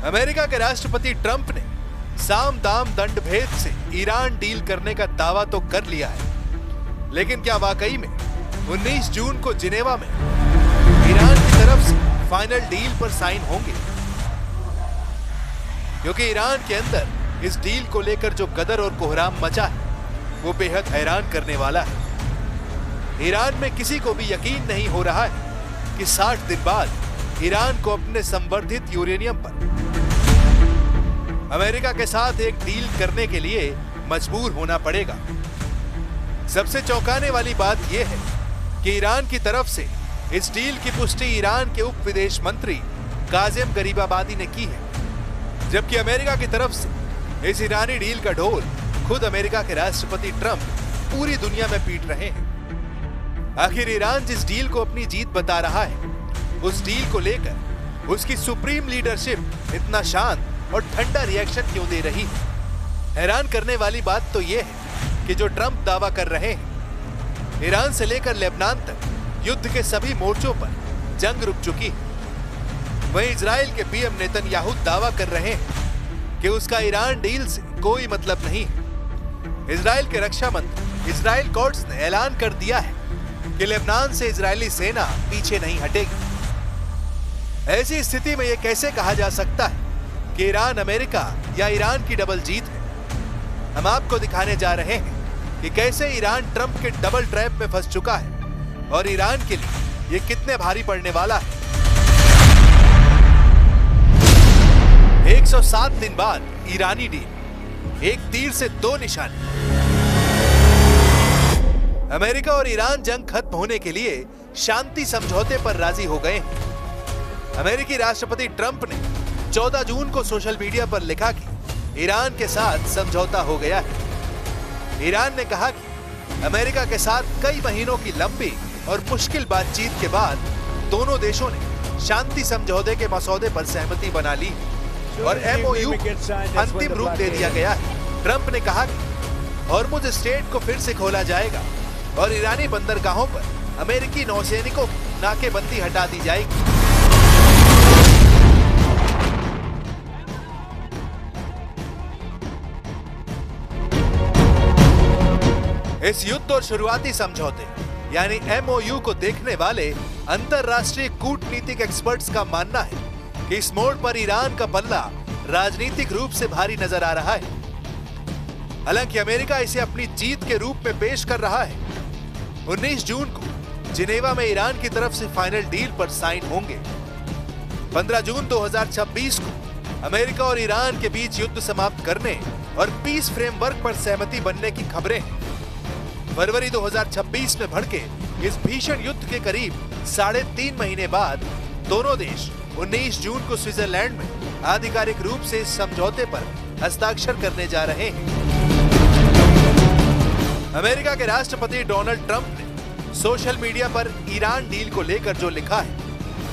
America के राष्ट्रपति Trump ने साम दाम दंड भेद से ईरान डील करने का दावा तो कर लिया है, लेकिन क्या वाकई में 19 जून को जिनेवा में ईरान की तरफ से फाइनल डील पर साइन होंगे? क्योंकि ईरान के अंदर इस डील को लेकर जो गदर और कोहराम मचा है वो बेहद हैरान करने वाला है। ईरान में किसी को भी यकीन नहीं हो रहा है कि 60 दिन बाद ईरान को अपने संवर्धित यूरेनियम पर अमेरिका के साथ एक डील करने के लिए मजबूर होना पड़ेगा। सबसे चौंकाने वाली बात यह है कि ईरान की तरफ से इस डील की पुष्टि ईरान के उप विदेश मंत्री काज़ेम गरीबाबादी ने की है, जबकि अमेरिका की तरफ से इस ईरानी डील का ढोल खुद अमेरिका के राष्ट्रपति ट्रंप पूरी दुनिया में पीट रहे हैं। आखिर ईरान जिस डील को अपनी जीत बता रहा है, उस डील को लेकर उसकी सुप्रीम लीडरशिप इतना शांत और ठंडा रिएक्शन क्यों दे रही है? हैरान करने वाली बात तो यह है कि जो ट्रंप दावा कर रहे हैं, ईरान से लेकर लेबनान तक युद्ध के सभी मोर्चों पर जंग रुक चुकी है। वहीं इजराइल के पीएम नेतन्याहू दावा कर रहे हैं कि उसका ईरान डील से कोई मतलब नहीं है। इजराइल के रक्षा मंत्री इजराइल कोर्ट्स ने ऐलान कर दिया है कि लेबनान से इजरायली सेना पीछे नहीं हटेगी। ऐसी स्थिति में यह कैसे कहा जा सकता है कि ईरान अमेरिका या ईरान की डबल जीत है? हम आपको दिखाने जा रहे हैं कि कैसे ईरान ट्रंप के डबल ट्रैप में फंस चुका है और ईरान के लिए यह कितने भारी पड़ने वाला है। 107 दिन बाद ईरानी डील, एक तीर से दो निशाने। अमेरिका और ईरान जंग खत्म होने के लिए शांति समझौते पर राजी हो गए हैं। अमेरिकी राष्ट्रपति ट्रंप ने 14 जून को सोशल मीडिया पर लिखा कि ईरान के साथ समझौता हो गया है। ईरान ने कहा कि अमेरिका के साथ कई महीनों की लंबी और मुश्किल बातचीत के बाद दोनों देशों ने शांति समझौते के मसौदे पर सहमति बना ली और एमओयू अंतिम रूप दे दिया गया है। ट्रंप ने कहा कि हॉर्मुज स्ट्रेट को फिर से खोला जाएगा और ईरानी बंदरगाहों पर अमेरिकी नौसैनिकों की नाकेबंदी हटा दी जाएगी। इस युद्ध और शुरुआती समझौते यानी एमओयू को देखने वाले अंतरराष्ट्रीय कूटनीतिक एक्सपर्ट्स का मानना है कि इस मोड़ पर ईरान का पल्ला राजनीतिक रूप से भारी नजर आ रहा है। हालांकि अमेरिका इसे अपनी जीत के रूप में पेश कर रहा है। 19 जून को जिनेवा में ईरान की तरफ से फाइनल डील पर साइन होंगे। 15 जून 2026 को अमेरिका और ईरान के बीच युद्ध समाप्त करने और पीस फ्रेमवर्क पर सहमति बनने की खबरें हैं। फरवरी 2026 में भड़के इस भीषण युद्ध के करीब 3.5 महीने बाद दोनों देश 19 जून को स्विट्जरलैंड में आधिकारिक रूप से इस समझौते पर हस्ताक्षर करने जा रहे हैं। अमेरिका के राष्ट्रपति डोनाल्ड ट्रंप ने सोशल मीडिया पर ईरान डील को लेकर जो लिखा है,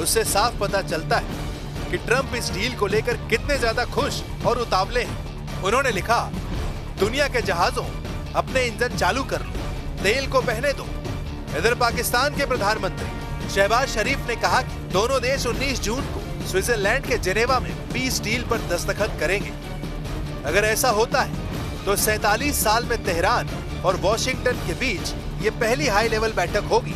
उससे साफ पता चलता है कि ट्रंप इस डील को लेकर कितने ज्यादा खुश और उतावले हैं। उन्होंने लिखा, दुनिया के जहाजों अपने इंजन चालू कर लो, तेल को बहने दो। इधर पाकिस्तान के प्रधानमंत्री शहबाज शरीफ ने कहा कि दोनों देश 19 जून को स्विट्जरलैंड के जिनेवा में पीस डील पर दस्तखत करेंगे। अगर ऐसा होता है तो 47 साल में तेहरान और वॉशिंगटन के बीच ये पहली हाई लेवल बैठक होगी।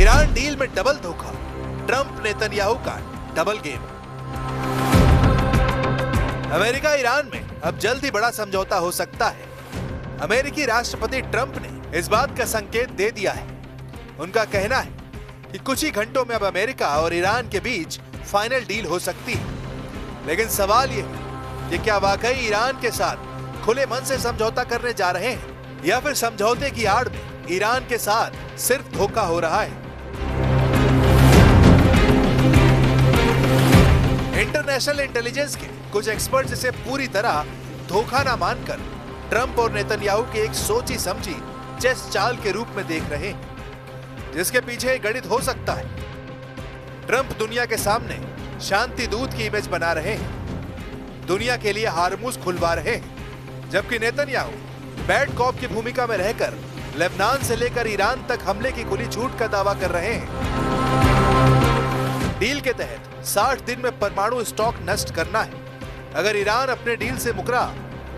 ईरान डील में डबल धोखा, ट्रंप नेतन्याहू का डबल गेम। अमेरिका ईरान में अब जल्द ही बड़ा समझौता हो सकता है। अमेरिकी राष्ट्रपति ट्रंप ने इस बात का संकेत दे दिया है। उनका कहना है कि कुछ ही घंटों में अब अमेरिका और ईरान के बीच फाइनल डील हो सकती है। लेकिन सवाल ये है कि क्या वाकई ईरान के साथ खुले मन से समझौता करने जा रहे हैं या फिर समझौते की आड़ में ईरान के साथ सिर्फ धोखा हो रहा है। इंटरनेशनल इंटेलिजेंस के कुछ एक्सपर्ट्स इसे पूरी तरह धोखा ना मानकर ट्रंप और नेतन्याहू की एक सोची समझी चेस चाल के रूप में देख रहे हैं, जिसके पीछे गणित हो सकता है। ट्रंप दुनिया के सामने शांति दूत की इमेज बना रहे हैं, दुनिया के लिए हारमुज खुलवा रहे हैं, जबकि नेतन्याहू बैड कॉप की भूमिका में रहकर लेबनान से लेकर ईरान तक हमले की खुली छूट का दावा कर रहे हैं। डील के तहत 60 दिन में परमाणु स्टॉक नष्ट करना है। अगर ईरान अपने डील से मुकरा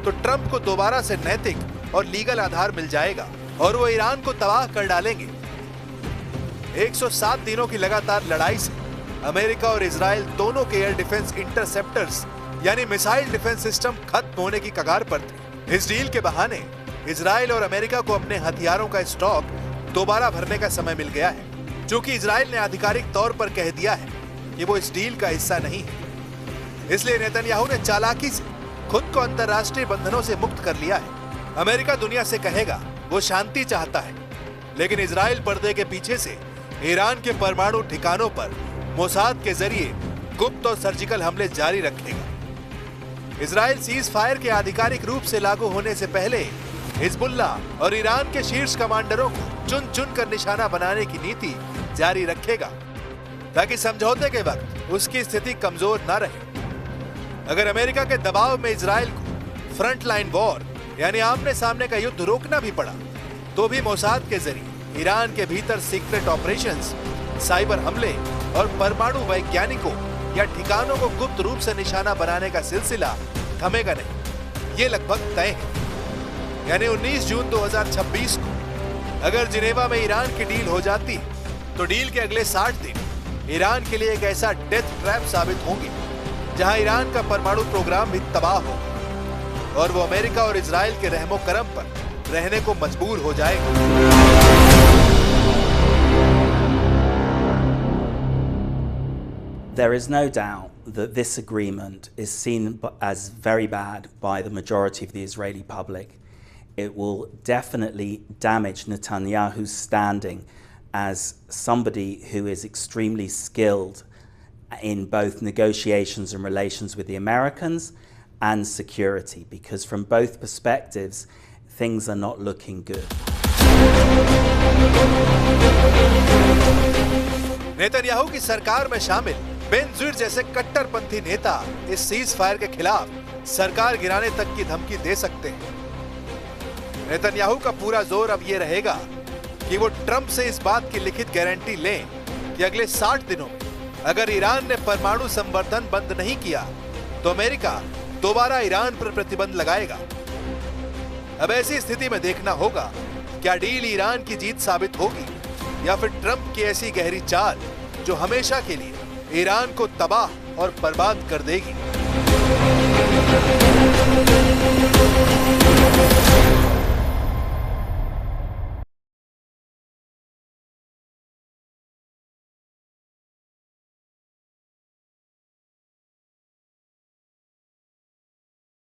तो ट्रंप को दोबारा से नैतिक और लीगल आधार मिल जाएगा और वो ईरान को तबाह कर डालेंगे। 107 दिनों की लगातार लड़ाई से अमेरिका और इजराइल दोनों के एयर डिफेंस इंटरसेप्टर्स यानी मिसाइल डिफेंस सिस्टम खत्म होने की कगार पर थे। इस डील के बहाने इजराइल और अमेरिका को अपने हथियारों का स्टॉक दोबारा भरने का समय मिल गया है, क्योंकि इजराइल ने आधिकारिक तौर पर कह दिया है कि वो इस डील का हिस्सा नहीं है। इसलिए नेतन्याहू ने चालाकी से खुद को अंतर्राष्ट्रीय बंधनों से मुक्त कर लिया है। अमेरिका दुनिया से कहेगा वो शांति चाहता है, लेकिन इजराइल पर्दे के पीछे से ईरान के परमाणु ठिकानों पर मोसाद के जरिए गुप्त और सर्जिकल हमले जारी रखेगा। इजराइल सीज फायर के आधिकारिक रूप से लागू होने से पहले हिजबुल्ला और ईरान के शीर्ष कमांडरों को चुन चुन कर निशाना बनाने की नीति जारी रखेगा, ताकि समझौते के वक्त उसकी स्थिति कमजोर न रहे। अगर अमेरिका के दबाव में इजराइल को फ्रंट लाइन वॉर यानी आमने सामने का युद्ध रोकना भी पड़ा, तो भी मोसाद के जरिए ईरान के भीतर सीक्रेट ऑपरेशंस, साइबर हमले और परमाणु वैज्ञानिकों या ठिकानों को गुप्त रूप से निशाना बनाने का सिलसिला थमेगा नहीं। ये लगभग तय है। यानी 19 जून 2026 को अगर जिनेवा में ईरान की डील हो जाती तो डील के अगले 60 दिन ईरान के लिए एक ऐसा डेथ ट्रैप साबित होंगे जहां ईरान का परमाणु प्रोग्राम भी तबाह होगा और वो अमेरिका और इजराइल के रहमो करम पर रहने को मजबूर हो जाएगा। There is no doubt that this agreement is seen as very bad by the majority of the Israeli public. It will definitely damage Netanyahu's standing as somebody who is extremely skilled in both negotiations and relations with the Americans and security, because from both perspectives, things are not looking good. Netanyahu की सरकार में शामिल बेनज़ीर जैसे कट्टरपंथी नेता इस cease fire के खिलाफ सरकार गिराने तक की धमकी दे सकते हैं। नेतन्याहू का पूरा जोर अब ये रहेगा कि वो ट्रंप से इस बात की लिखित गारंटी लें कि अगले 60 दिनों में अगर ईरान ने परमाणु संवर्धन बंद नहीं किया तो अमेरिका दोबारा ईरान पर प्रतिबंध लगाएगा। अब ऐसी स्थिति में देखना होगा क्या डील ईरान की जीत साबित होगी या फिर ट्रंप की ऐसी गहरी चाल जो हमेशा के लिए ईरान को तबाह और बर्बाद कर देगी।